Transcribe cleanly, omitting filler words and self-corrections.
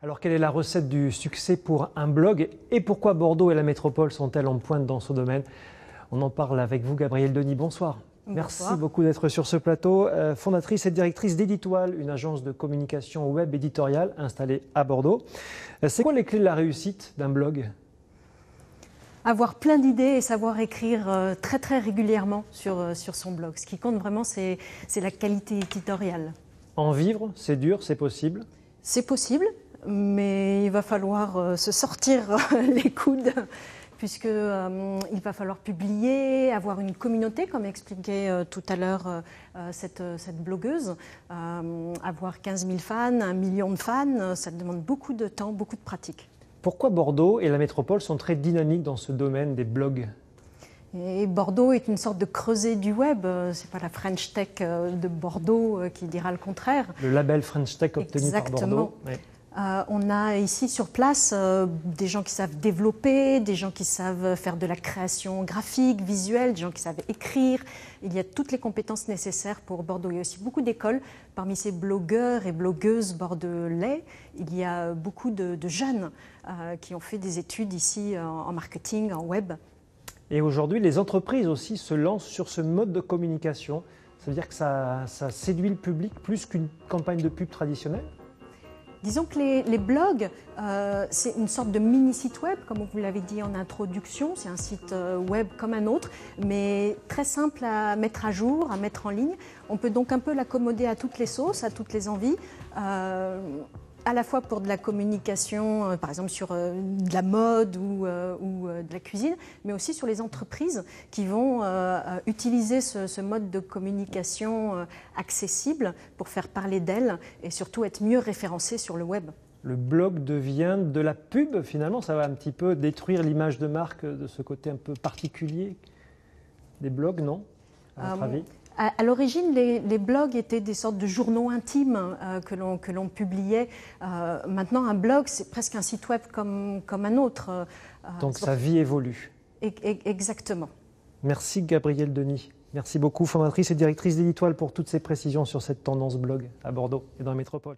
Alors, quelle est la recette du succès pour un blog et pourquoi Bordeaux et la métropole sont-elles en pointe dans ce domaine? On en parle avec vous, Gabrielle Denis. Bonsoir. Merci beaucoup d'être sur ce plateau. Fondatrice et directrice d'Editoile, une agence de communication web éditoriale installée à Bordeaux. C'est quoi les clés de la réussite d'un blog? Avoir plein d'idées et savoir écrire très régulièrement sur son blog. Ce qui compte vraiment, c'est la qualité éditoriale. En vivre, c'est dur, c'est possible? C'est possible, mais il va falloir se sortir les coudes, puisqu'il va falloir publier, avoir une communauté, comme expliquait tout à l'heure cette blogueuse, avoir 15 000 fans, 1 million de fans, ça demande beaucoup de temps, beaucoup de pratique. Pourquoi Bordeaux et la métropole sont très dynamiques dans ce domaine des blogs? Et Bordeaux est une sorte de creuset du web. C'est pas la French Tech de Bordeaux qui dira le contraire. Le label French Tech obtenu par Bordeaux. Oui. On a ici sur place des gens qui savent développer, des gens qui savent faire de la création graphique, visuelle, des gens qui savent écrire. Il y a toutes les compétences nécessaires pour Bordeaux. Il y a aussi beaucoup d'écoles. Parmi ces blogueurs et blogueuses bordelais, il y a beaucoup de jeunes qui ont fait des études ici en marketing, en web. Et aujourd'hui, les entreprises aussi se lancent sur ce mode de communication. Ça veut dire que ça séduit le public plus qu'une campagne de pub traditionnelle? Disons que les blogs, c'est une sorte de mini-site web, comme vous l'avez dit en introduction. C'est un site web comme un autre, mais très simple à mettre à jour, à mettre en ligne. On peut donc un peu l'accommoder à toutes les sauces, à toutes les envies. À la fois pour de la communication, par exemple sur de la mode ou de la cuisine, mais aussi sur les entreprises qui vont utiliser ce mode de communication accessible pour faire parler d'elles et surtout être mieux référencées sur le web. Le blog devient de la pub, finalement, ça va un petit peu détruire l'image de marque de ce côté un peu particulier des blogs, non? À votre avis? À l'origine, les blogs étaient des sortes de journaux intimes que l'on publiait. Maintenant, un blog, c'est presque un site web comme un autre. Donc sa vie évolue. Exactement. Merci Gabrielle Denis. Merci beaucoup, fondatrice et directrice d'Editoile, pour toutes ces précisions sur cette tendance blog à Bordeaux et dans la métropole.